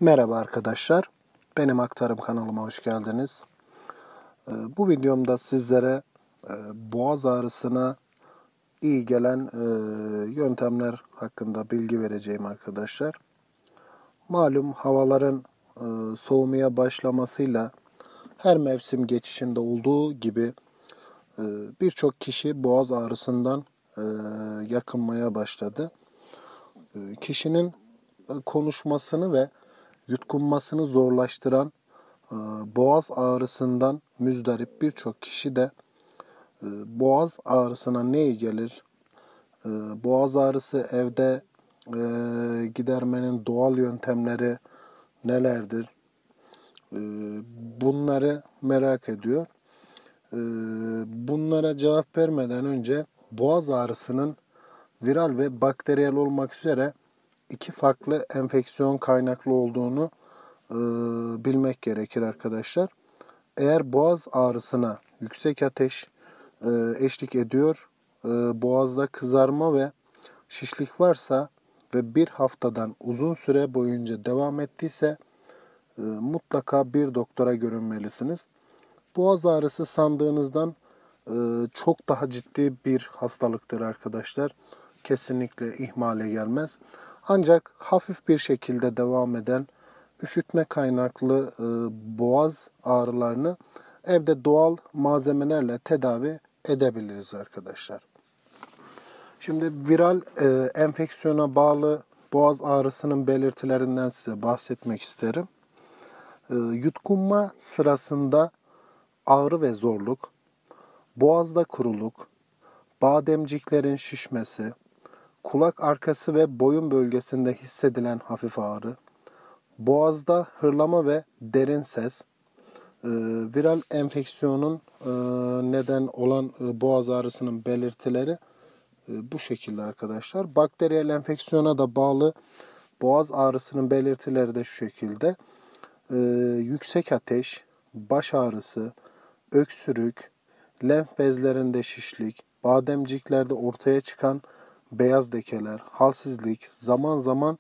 Merhaba arkadaşlar, benim Aktarım kanalıma hoş geldiniz. Bu videomda sizlere boğaz ağrısına iyi gelen yöntemler hakkında bilgi vereceğim arkadaşlar. Malum havaların soğumaya başlamasıyla her mevsim geçişinde olduğu gibi birçok kişi boğaz ağrısından yakınmaya başladı. Kişinin konuşmasını ve yutkunmasını zorlaştıran boğaz ağrısından müzdarip birçok kişi de boğaz ağrısına ne iyi gelir? Boğaz ağrısı evde gidermenin doğal yöntemleri nelerdir? Bunları merak ediyor. Bunlara cevap vermeden önce boğaz ağrısının viral ve bakteriyel olmak üzere iki farklı enfeksiyon kaynaklı olduğunu bilmek gerekir arkadaşlar. Eğer boğaz ağrısına yüksek ateş eşlik ediyor, boğazda kızarma ve şişlik varsa ve bir haftadan uzun süre boyunca devam ettiyse mutlaka bir doktora görünmelisiniz. Boğaz ağrısı sandığınızdan çok daha ciddi bir hastalıktır arkadaşlar. Kesinlikle ihmale gelmez. Ancak hafif bir şekilde devam eden üşütme kaynaklı boğaz ağrılarını evde doğal malzemelerle tedavi edebiliriz arkadaşlar. Şimdi viral enfeksiyona bağlı boğaz ağrısının belirtilerinden size bahsetmek isterim. Yutkunma sırasında ağrı ve zorluk, boğazda kuruluk, bademciklerin şişmesi, kulak arkası ve boyun bölgesinde hissedilen hafif ağrı, boğazda hırlama ve derin ses, viral enfeksiyonun neden olan boğaz ağrısının belirtileri bu şekilde arkadaşlar. Bakteriyel enfeksiyona da bağlı boğaz ağrısının belirtileri de şu şekilde. Yüksek ateş, baş ağrısı, öksürük, lenf bezlerinde şişlik, bademciklerde ortaya çıkan beyaz lekeler, halsizlik, zaman zaman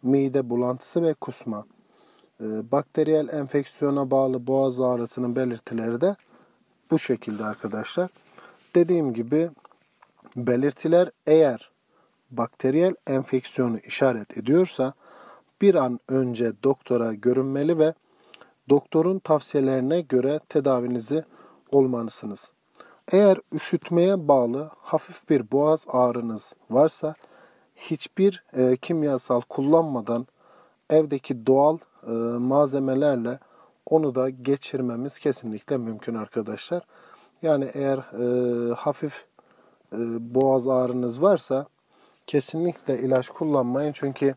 mide bulantısı ve kusma. Bakteriyel enfeksiyona bağlı boğaz ağrısının belirtileri de bu şekilde arkadaşlar. Dediğim gibi belirtiler eğer bakteriyel enfeksiyonu işaret ediyorsa bir an önce doktora görünmeli ve doktorun tavsiyelerine göre tedavinizi olmalısınız. Eğer üşütmeye bağlı hafif bir boğaz ağrınız varsa hiçbir kimyasal kullanmadan evdeki doğal malzemelerle onu da geçirmemiz kesinlikle mümkün arkadaşlar. Yani eğer hafif boğaz ağrınız varsa kesinlikle ilaç kullanmayın. Çünkü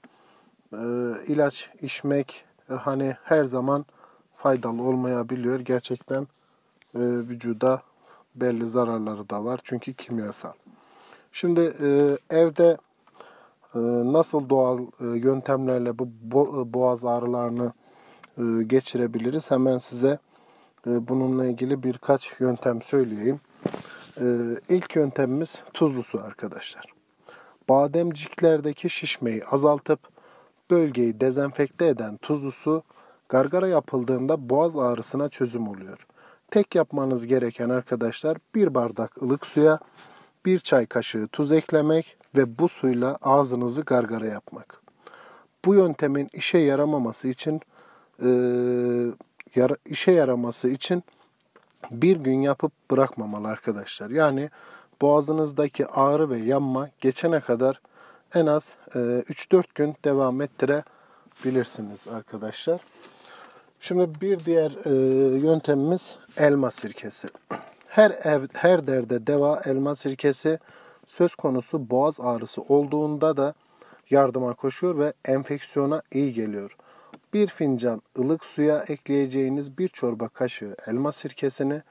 ilaç içmek hani her zaman faydalı olmayabiliyor. Gerçekten vücuda belli zararları da var. Çünkü kimyasal. Şimdi evde nasıl doğal yöntemlerle bu boğaz ağrılarını geçirebiliriz? Hemen size bununla ilgili birkaç yöntem söyleyeyim. İlk yöntemimiz tuzlu su arkadaşlar. Bademciklerdeki şişmeyi azaltıp bölgeyi dezenfekte eden tuzlu su gargara yapıldığında boğaz ağrısına çözüm oluyor. Tek yapmanız gereken arkadaşlar bir bardak ılık suya bir çay kaşığı tuz eklemek ve bu suyla ağzınızı gargara yapmak. Bu yöntemin işe yaraması için bir gün yapıp bırakmamalı arkadaşlar. Yani boğazınızdaki ağrı ve yanma geçene kadar en az 3-4 gün devam ettirebilirsiniz arkadaşlar. Şimdi bir diğer yöntemimiz elma sirkesi. Her derde deva elma sirkesi söz konusu boğaz ağrısı olduğunda da yardıma koşuyor ve enfeksiyona iyi geliyor. Bir fincan ılık suya ekleyeceğiniz bir çorba kaşığı elma sirkesini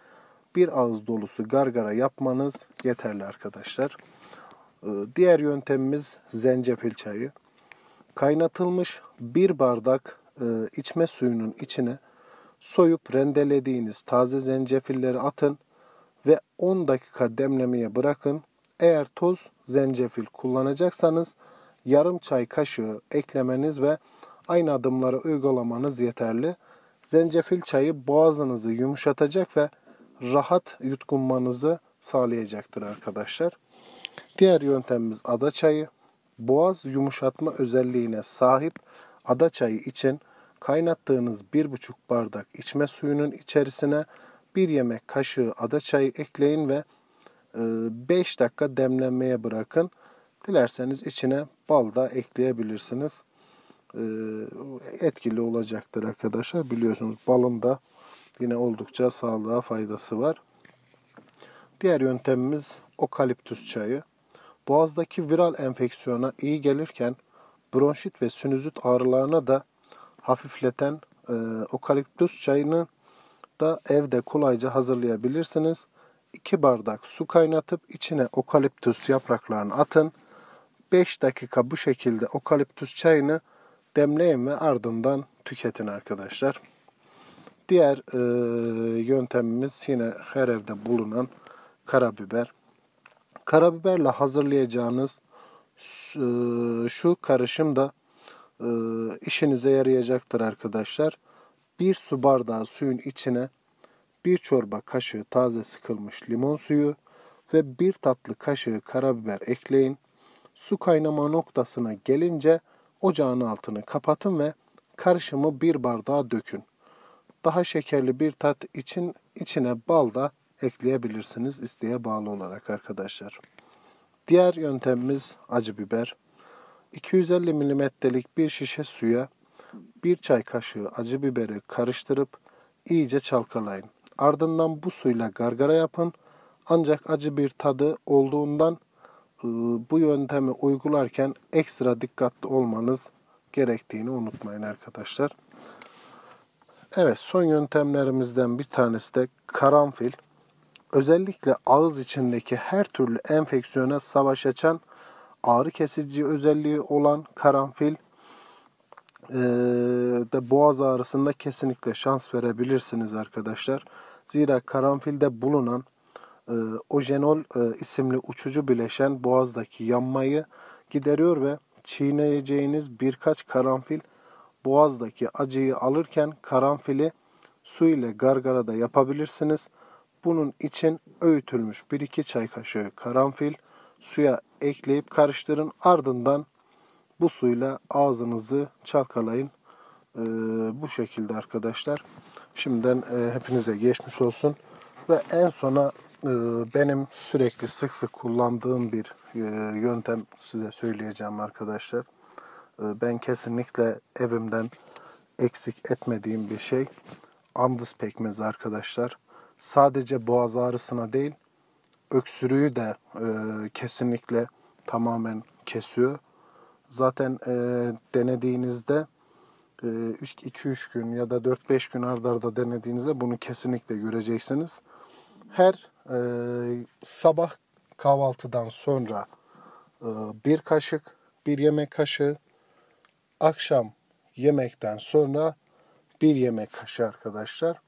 bir ağız dolusu gargara yapmanız yeterli arkadaşlar. Diğer yöntemimiz zencefil çayı. Kaynatılmış bir bardak içme suyunun içine soyup rendelediğiniz taze zencefilleri atın ve 10 dakika demlemeye bırakın. Eğer toz zencefil kullanacaksanız yarım çay kaşığı eklemeniz ve Aynı adımları uygulamanız yeterli. Zencefil çayı boğazınızı yumuşatacak ve rahat yutkunmanızı sağlayacaktır arkadaşlar. Diğer yöntemimiz ada çayı. Boğaz yumuşatma özelliğine sahip ada çayı için kaynattığınız 1,5 bardak içme suyunun içerisine 1 yemek kaşığı ada çayı ekleyin ve 5 dakika demlenmeye bırakın. Dilerseniz içine bal da ekleyebilirsiniz. Etkili olacaktır arkadaşlar. Biliyorsunuz balın da yine oldukça sağlığa faydası var. Diğer yöntemimiz okaliptüs çayı. Boğazdaki viral enfeksiyona iyi gelirken bronşit ve sinüzit ağrılarına da hafifleten okaliptüs çayını da evde kolayca hazırlayabilirsiniz. 2 bardak su kaynatıp içine okaliptüs yapraklarını atın. 5 dakika bu şekilde okaliptüs çayını demleyin ve ardından tüketin arkadaşlar. Diğer yöntemimiz yine her evde bulunan karabiber. Karabiberle hazırlayacağınız şu karışım da işinize yarayacaktır arkadaşlar. 1 su bardağı suyun içine 1 çorba kaşığı taze sıkılmış limon suyu ve 1 tatlı kaşığı karabiber ekleyin. Su kaynama noktasına gelince ocağın altını kapatın ve karışımı 1 bardağa dökün. Daha şekerli bir tat için içine bal da ekleyebilirsiniz isteğe bağlı olarak arkadaşlar. Diğer yöntemimiz acı biber. 250 milimetrelik bir şişe suya 1 çay kaşığı acı biberi karıştırıp iyice çalkalayın. Ardından bu suyla gargara yapın. Ancak acı bir tadı olduğundan bu yöntemi uygularken ekstra dikkatli olmanız gerektiğini unutmayın arkadaşlar. Evet, son yöntemlerimizden bir tanesi de karanfil. Özellikle ağız içindeki her türlü enfeksiyona savaş açan, ağrı kesici özelliği olan karanfil de boğaz ağrısında kesinlikle şans verebilirsiniz arkadaşlar. Zira karanfilde bulunan ojenol isimli uçucu bileşen boğazdaki yanmayı gideriyor ve çiğneyeceğiniz birkaç karanfil boğazdaki acıyı alırken karanfili su ile gargara da yapabilirsiniz. Bunun için öğütülmüş 1-2 çay kaşığı karanfil suya ekleyip karıştırın. Ardından bu suyla ağzınızı çalkalayın. Bu şekilde arkadaşlar. Şimdiden hepinize geçmiş olsun. Ve en sona benim sürekli sık sık kullandığım bir yöntem size söyleyeceğim arkadaşlar. Ben kesinlikle evimden eksik etmediğim bir şey andız pekmezi arkadaşlar. Sadece boğaz ağrısına değil, öksürüğü de kesinlikle tamamen kesiyor. Zaten denediğinizde 2-3 gün ya da 4-5 gün arda arda denediğinizde bunu kesinlikle göreceksiniz. Her sabah kahvaltıdan sonra 1 kaşık, 1 yemek kaşığı, akşam yemekten sonra 1 yemek kaşığı arkadaşlar.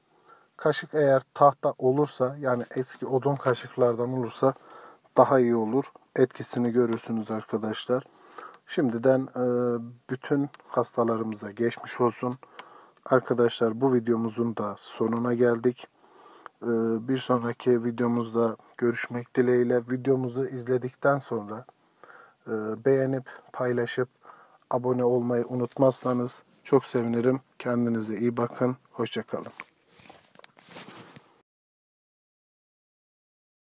Kaşık eğer tahta olursa, yani eski odun kaşıklardan olursa daha iyi olur. Etkisini görürsünüz arkadaşlar. Şimdiden bütün hastalarımıza geçmiş olsun. Arkadaşlar bu videomuzun da sonuna geldik. Bir sonraki videomuzda görüşmek dileğiyle. Videomuzu izledikten sonra beğenip paylaşıp abone olmayı unutmazsanız çok sevinirim. Kendinize iyi bakın. Hoşça kalın.